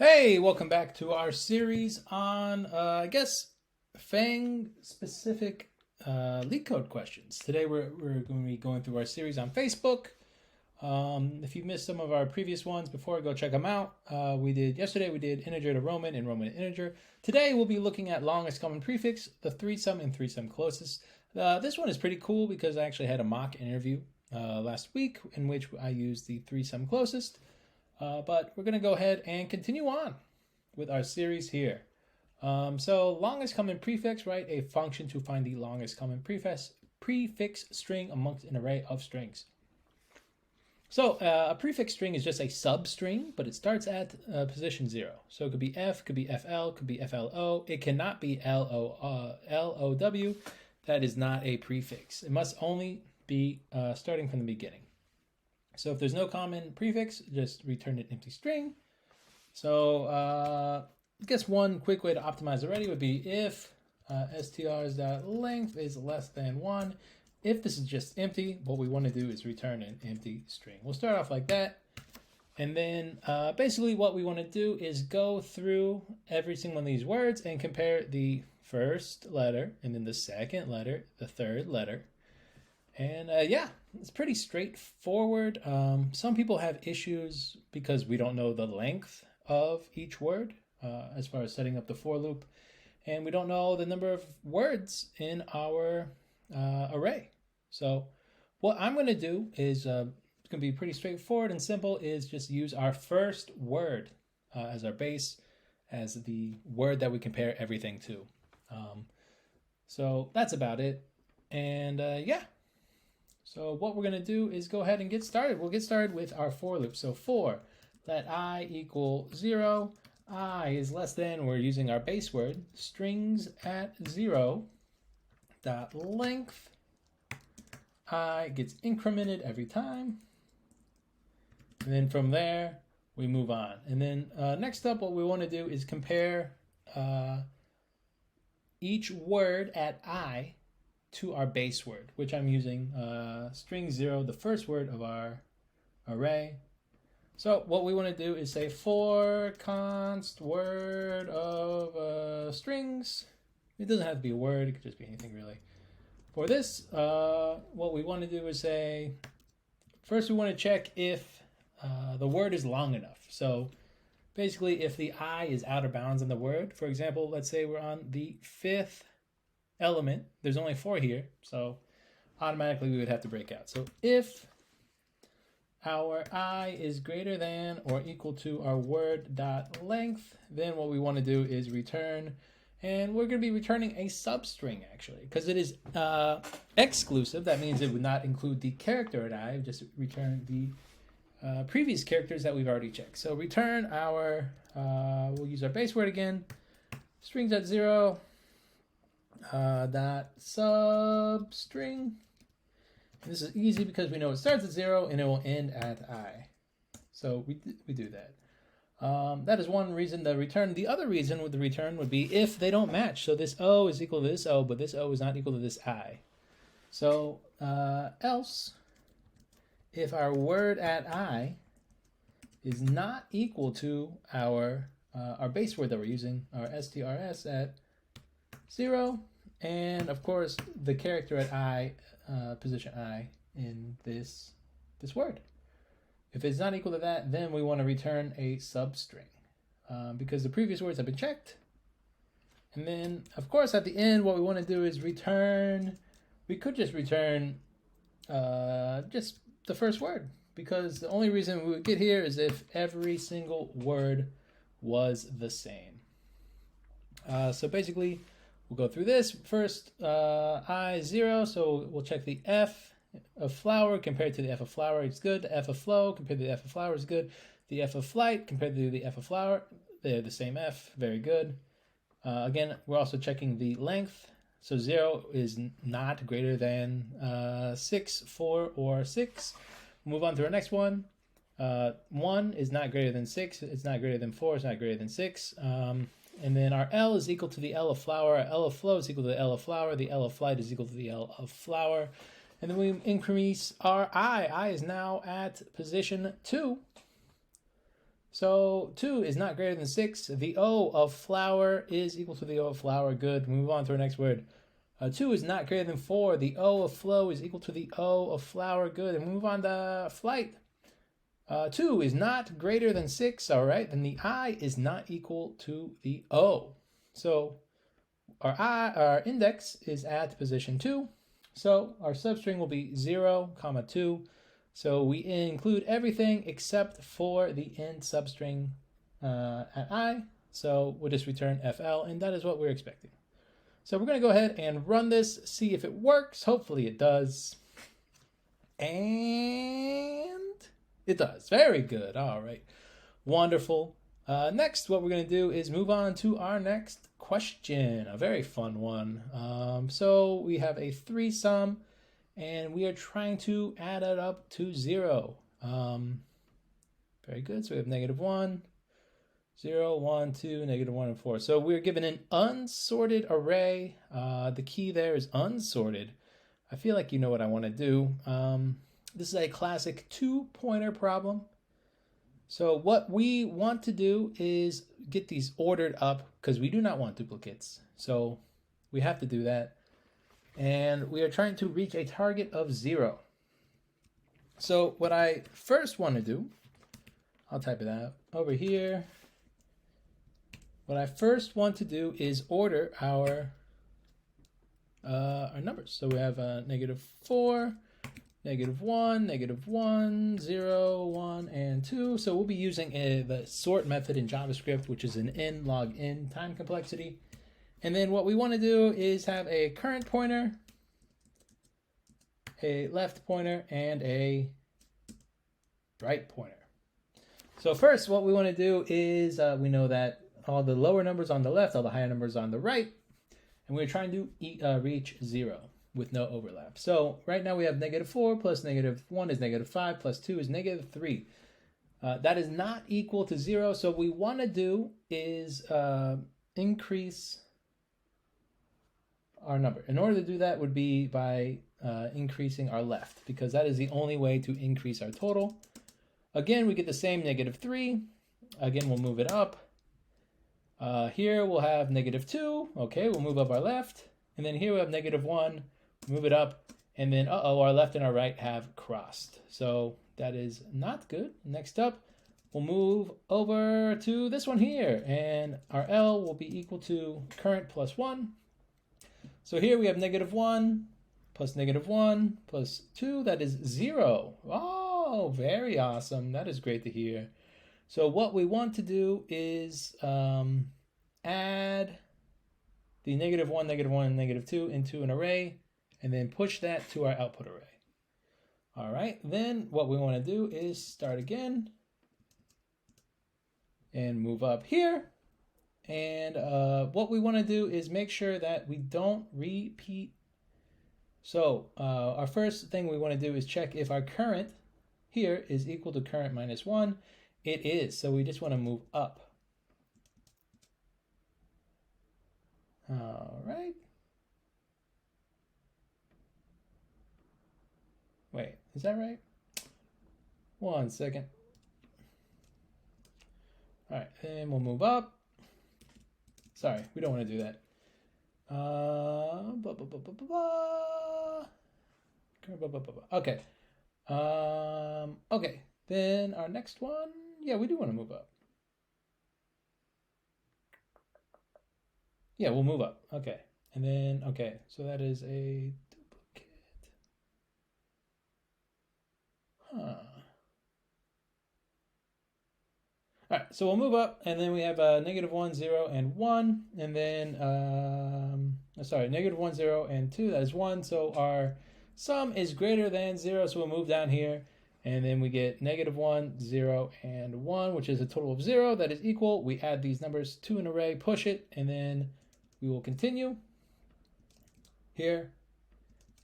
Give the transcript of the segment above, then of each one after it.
Hey, welcome back to our series on, Fang specific LeetCode questions. Today we're going to be going through our series on Facebook. If you missed some of our previous ones before, go check them out. Yesterday we did integer to Roman and Roman to integer. Today we'll be looking at longest common prefix, the threesome and threesome closest. This one is pretty cool because I actually had a mock interview last week in which I used the threesome closest. But we're going to go ahead and continue on with our series here. So longest common prefix, write a function to find the longest common prefix string amongst an array of strings. So a prefix string is just a substring, but it starts at position 0. So it could be F, could be FL, could be FLO. It cannot be LOW. That is not a prefix. It must only be starting from the beginning. So if there's no common prefix, just return an empty string. So I guess one quick way to optimize already would be if str's.length is less than 1. If this is just empty, what we want to do is return an empty string. We'll start off like that. And then basically what we want to do is go through every single one of these words and compare the first letter and then the second letter, the third letter. And yeah, it's pretty straightforward. Some people have issues because we don't know the length of each word as far as setting up the for loop. And we don't know the number of words in our array. So what I'm going to do is, it's going to be pretty straightforward and simple, is just use our first word as our base, as the word that we compare everything to. So that's about it. And yeah. So what we're going to do is go ahead and get started. We'll get started with our for loop. So for, let I equal 0, I is less than, we're using our base word, strings at 0, dot length, I gets incremented every time. And then from there, we move on. And then next up, what we want to do is compare each word at I to our base word, which I'm using string 0, the first word of our array. So what we want to do is say for const word of strings. It doesn't have to be a word, it could just be anything really. For this, what we want to do is say, first we want to check if the word is long enough. So basically if the I is out of bounds in the word, for example, let's say we're on the 5th element, there's only 4 here, so automatically we would have to break out. So if our I is greater than or equal to our word dot length, then what we want to do is return, and we're going to be returning a substring actually, because it is exclusive. That means it would not include the character at I, just return the previous characters that we've already checked. So return our, we'll use our base word again, strings at 0, dot substring. This is easy because we know it starts at 0 and it will end at I. So we do that. That is one reason the return. The other reason with the return would be if they don't match. So this O is equal to this O, but this O is not equal to this I. So else, if our word at I is not equal to our base word that we're using, our strs at 0, and of course the character at I, position I in this word. If it's not equal to that, then we want to return a substring because the previous words have been checked. And then of course at the end what we want to do is return, we could just return just the first word, because the only reason we would get here is if every single word was the same. So basically we'll go through this. First, I 0, so we'll check the F of flower compared to the F of flower, it's good. The F of flow compared to the F of flower is good. The F of flight compared to the F of flower, they're the same F, very good. Again, we're also checking the length. So 0 is not greater than 6, 4, or 6. Move on to our next one. 1 is not greater than 6, it's not greater than 4, it's not greater than 6. And then our L is equal to the L of flower, our L of flow is equal to the L of flower, the L of flight is equal to the L of flower. And then we increase our I. I is now at position 2. So 2 is not greater than 6. The O of flower is equal to the O of flower. Good. Move on to our next word. 2 is not greater than 4. The O of flow is equal to the O of flower. Good. And move on to flight. 2 is not greater than 6. All right. Then the I is not equal to the O. So our index is at position 2. So our substring will be 0, 2. So we include everything except for the end substring at I. So we'll just return FL, and that is what we're expecting. So we're going to go ahead and run this, see if it works. Hopefully it does. And it does. Very good. All right. Wonderful. Next, what we're going to do is move on to our next question. A very fun one. So we have a 3-sum, and we are trying to add it up to 0. Very good. So we have -1, 0, 1, 2, -1, and 4. So we're given an unsorted array. The key there is unsorted. I feel like you know what I want to do. This is a classic 2-pointer problem. So what we want to do is get these ordered up because we do not want duplicates. So we have to do that. And we are trying to reach a target of 0. So what I first want to do, I'll type it out over here. What I first want to do is order our numbers. So we have -4, -1, -1, 0, 1, and 2. So we'll be using the sort method in JavaScript, which is an n log n time complexity. And then what we want to do is have a current pointer, a left pointer, and a right pointer. So first, what we want to do is we know that all the lower numbers on the left, all the higher numbers on the right, and we're trying to reach 0 with no overlap. So right now we have -4 plus -1 is -5 plus 2 is -3. That is not equal to 0. So what we want to do is increase our number. In order to do that would be by increasing our left, because that is the only way to increase our total. Again, we get the same -3. Again, we'll move it up. Here we'll have -2. Okay, we'll move up our left. And then here we have -1. Move it up. And then, our left and our right have crossed. So that is not good. Next up, we'll move over to this one here. And our L will be equal to current plus 1. So here we have -1 plus -1 plus 2. That is 0. Oh, very awesome. That is great to hear. So what we want to do is add the -1, -1, and -2 into an array, and then push that to our output array. All right, then what we want to do is start again and move up here. And what we want to do is make sure that we don't repeat. So our first thing we want to do is check if our current here is equal to current -1. It is, so we just want to move up. All right. Wait, is that right? 1 second. All right, and we'll move up. Sorry, we don't want to do that. Okay. Okay, then our next one. Yeah, we do want to move up. Yeah, we'll move up. Okay. And then, okay, so that is a duplicate. All right, so we'll move up, and then we have -1, 0, and 1, and then, sorry, -1, 0, and 2, that is 1, so our sum is greater than 0, so we'll move down here, and then we get -1, 0, and 1, which is a total of 0, that is equal. We add these numbers to an array, push it, and then we will continue here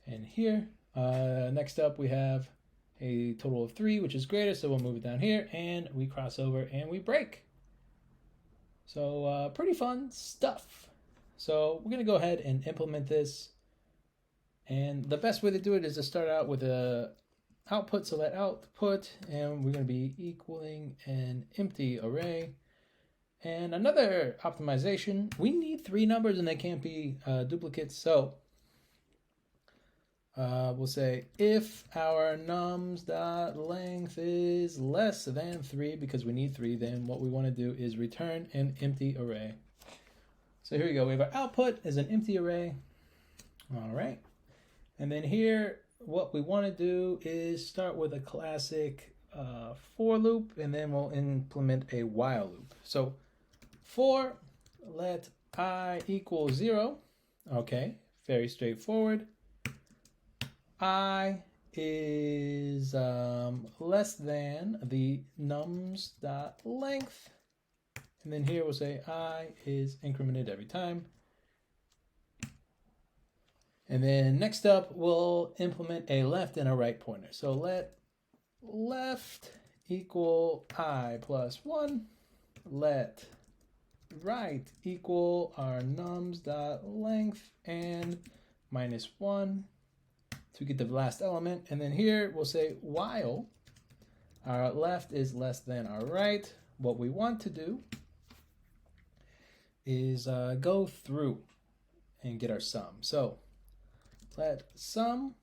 and here. Next up, we have a total of 3, which is greater, so we'll move it down here, and we cross over and we break. So pretty fun stuff. So we're going to go ahead and implement this. And the best way to do it is to start out with a output, so let output, and we're going to be equaling an empty array. And another optimization, we need 3 numbers and they can't be duplicates, so we'll say if our nums.length is less than 3, because we need 3, then what we want to do is return an empty array. So here we go. We have our output as an empty array. All right. And then here, what we want to do is start with a classic for loop, and then we'll implement a while loop. So for let I equal 0. Okay, very straightforward. I is less than the nums.length. And then here we'll say I is incremented every time. And then next up, we'll implement a left and a right pointer. So let left equal I plus 1. Let right equal our nums.length and minus 1 to get the last element. And then here we'll say while our left is less than our right. What we want to do is go through and get our sum. So let sum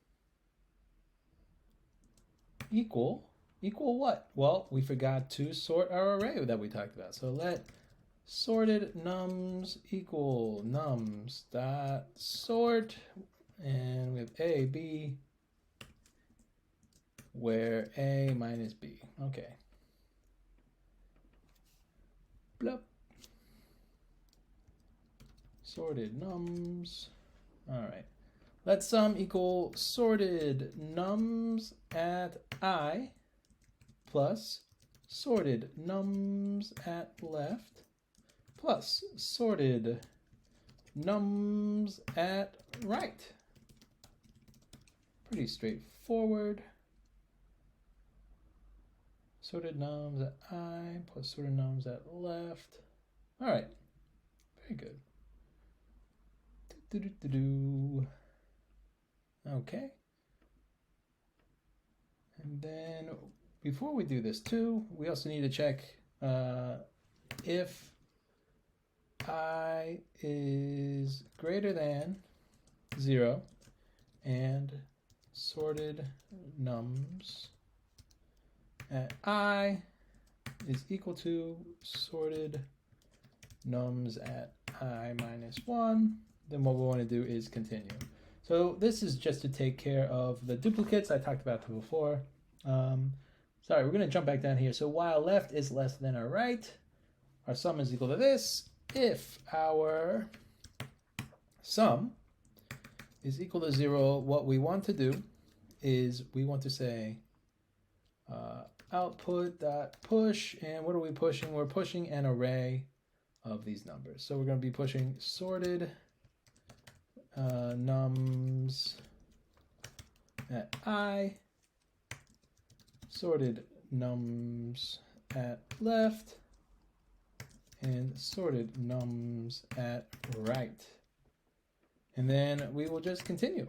equal what? Well, we forgot to sort our array that we talked about. So let sorted nums equal nums dot sort, and we have A, B, where A minus B. Okay. Blup. Sorted nums. All right. Let sum equal sorted nums at I plus sorted nums at left plus sorted nums at right. Pretty straightforward. Sorted nums at I plus sorted nums at left. All right, very good. Okay. And then before we do this too, we also need to check if I is greater than 0 and sorted nums at I is equal to sorted nums at I minus 1, then what we want to do is continue. So this is just to take care of the duplicates. I talked about them before. Sorry, we're going to jump back down here. So while left is less than our right, our sum is equal to this. If our sum is equal to 0, what we want to do is we want to say output.push, and what are we pushing? We're pushing an array of these numbers. So we're going to be pushing sorted nums at I, sorted nums at left, and sorted nums at right. And then we will just continue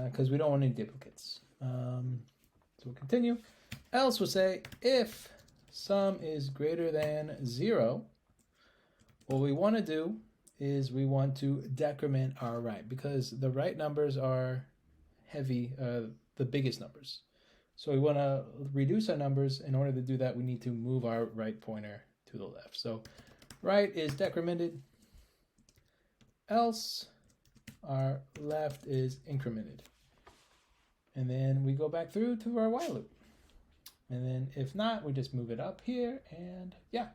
because we don't want any duplicates. So we'll continue. Else we'll say if sum is greater than 0, what we want to do is we want to decrement our right, because the right numbers are heavy, the biggest numbers. So we want to reduce our numbers. In order to do that, we need to move our right pointer to the left. So right is decremented, else our left is incremented. And then we go back through to our while loop. And then if not, we just move it up here, and yeah,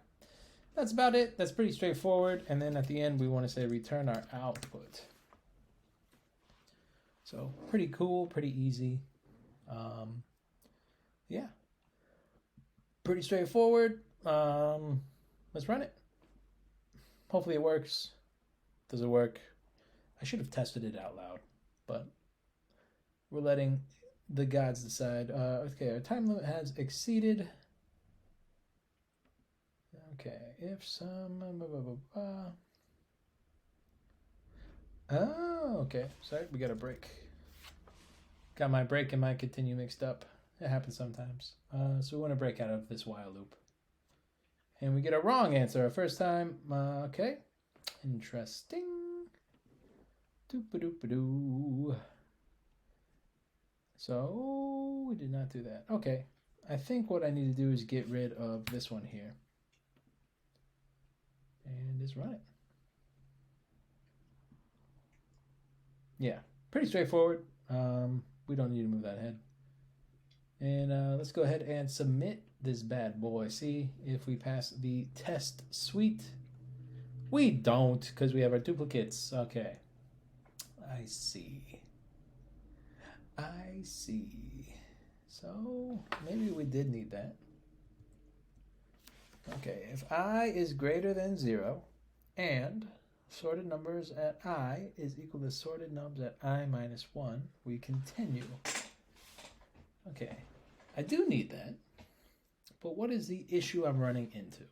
that's about it. That's pretty straightforward. And then at the end, we want to say return our output. So pretty cool, pretty easy. Yeah, pretty straightforward. Let's run it. Hopefully it works. Does it work? I should have tested it out loud, but we're letting the gods decide. Okay, our time limit has exceeded. Okay, if some... Oh, okay. Sorry, we got a break. Got my break and my continue mixed up. It happens sometimes. So we want to break out of this while loop. And we get a wrong answer our first time. Okay. Interesting. Doop-a-doop-a-doo. So we did not do that. Okay. I think what I need to do is get rid of this one here. And just run it. Yeah, pretty straightforward. We don't need to move that ahead. And let's go ahead and submit this bad boy. See if we pass the test suite. We don't, because we have our duplicates. Okay. I see. I see. So maybe we did need that. Okay, if I is greater than 0 and sorted numbers at I is equal to sorted nums at I minus 1, we continue. Okay, I do need that, but what is the issue I'm running into?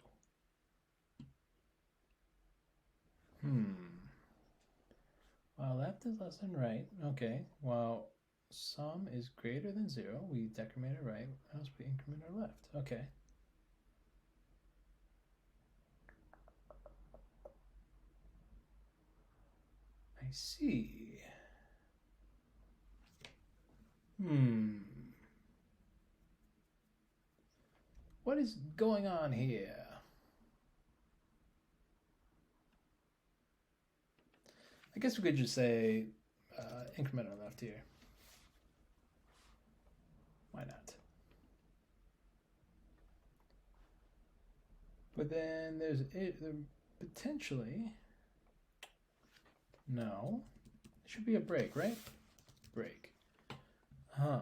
While left is less than right, okay, while sum is greater than 0, we decrement our right, else we increment our left. Okay. I see. What is going on here? I guess we could just say increment our left here. Why not? But then there's potentially, no, it should be a break, right? Break. Huh.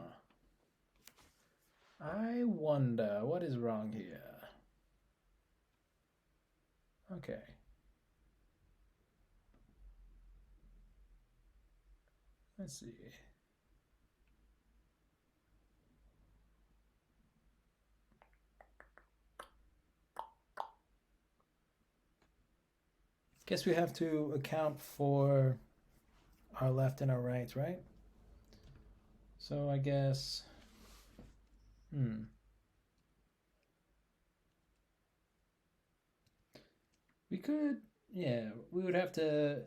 I wonder what is wrong here. Okay. Let's see. Guess we have to account for our left and our right, right? So I guess, we could, yeah, we would have to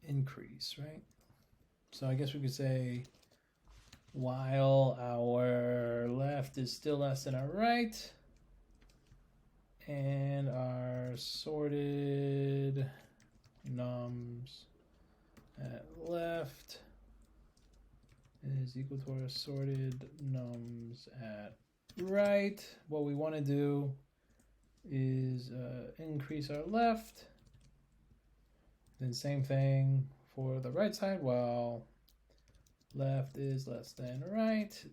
increase, right? So I guess we could say while our left is still less than our right, and our sorted nums at left is equal to our sorted nums at right. What we want to do is increase our left. Then same thing for the right side, while left is less than right,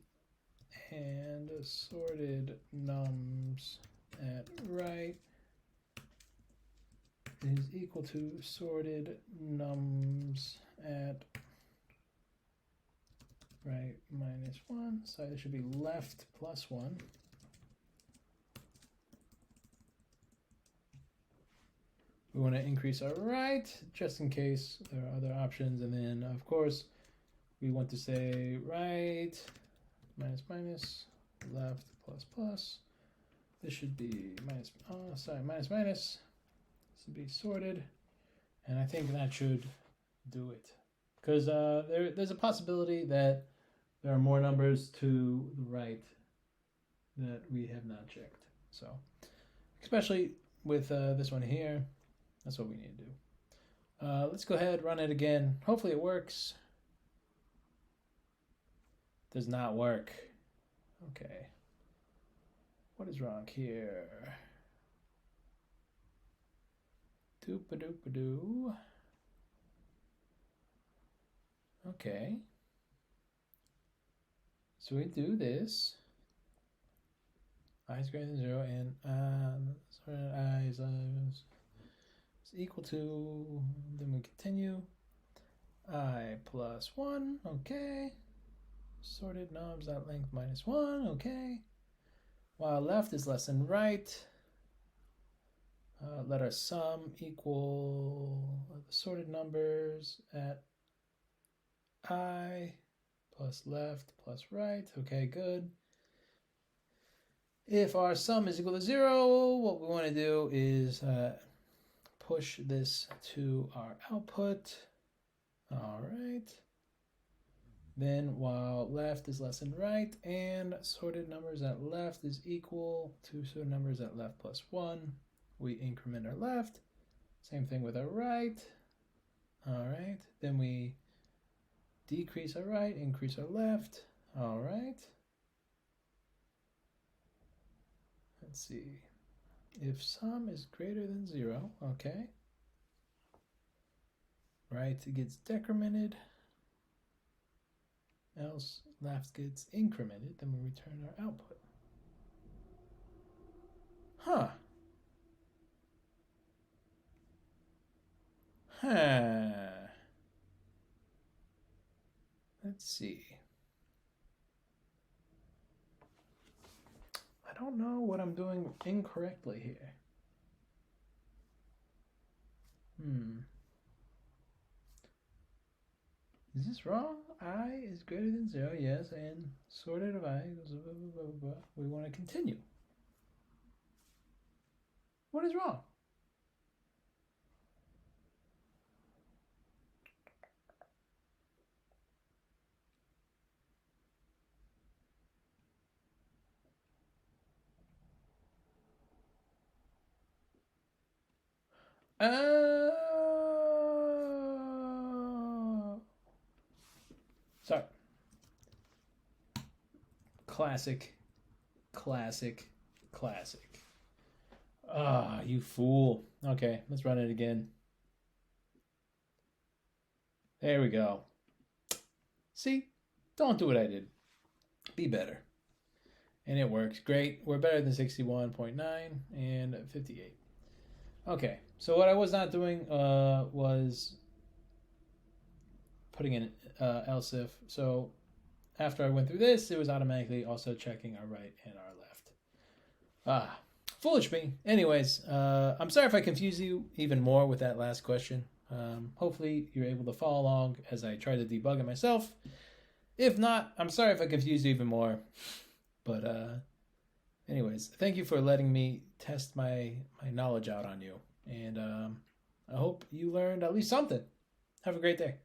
and sorted nums at right is equal to sorted nums at right minus 1. So it should be left plus 1. We want to increase our right just in case there are other options. And then, of course, we want to say right minus minus, left plus plus. This should be minus minus. This should be sorted. And I think that should do it. Because there's a possibility that there are more numbers to the right that we have not checked. So, especially with this one here, that's what we need to do. Let's go ahead, run it again. Hopefully it works. Does not work. Okay. What is wrong here? Doop-a-doop-a-doo. Okay. So we do this. I is greater than 0 and I is equal to, then we continue. I plus 1, okay. Sorted nums at length minus 1, okay. While left is less than right. Let our sum equal the sorted numbers at I plus left plus right. Okay, good. If our sum is equal to 0, what we want to do is push this to our output. All right. Then while left is less than right and sorted numbers at left is equal to sorted numbers at left plus 1, we increment our left. Same thing with our right. All right. Then we decrease our right, increase our left. All right. Let's see. If sum is greater than 0, okay. Right gets decremented. Else left gets incremented, then we return our output. Huh. Let's see. I don't know what I'm doing incorrectly here. Is this wrong? I is greater than 0, yes, and sorted of I equals blah, blah, blah, blah. We want to continue. What is wrong? Sorry. Classic. Ah, you fool. Okay, let's run it again. There we go. See? Don't do what I did. Be better. And it works. Great. We're better than 61.9 and 58. Okay, so what I was not doing was putting in else if. So after I went through this, it was automatically also checking our right and our left. Foolish me. Anyways, I'm sorry if I confuse you even more with that last question. Hopefully you're able to follow along as I try to debug it myself. If not, I'm sorry if I confused you even more. But anyways, thank you for letting me test my knowledge out on you. And I hope you learned at least something. Have a great day.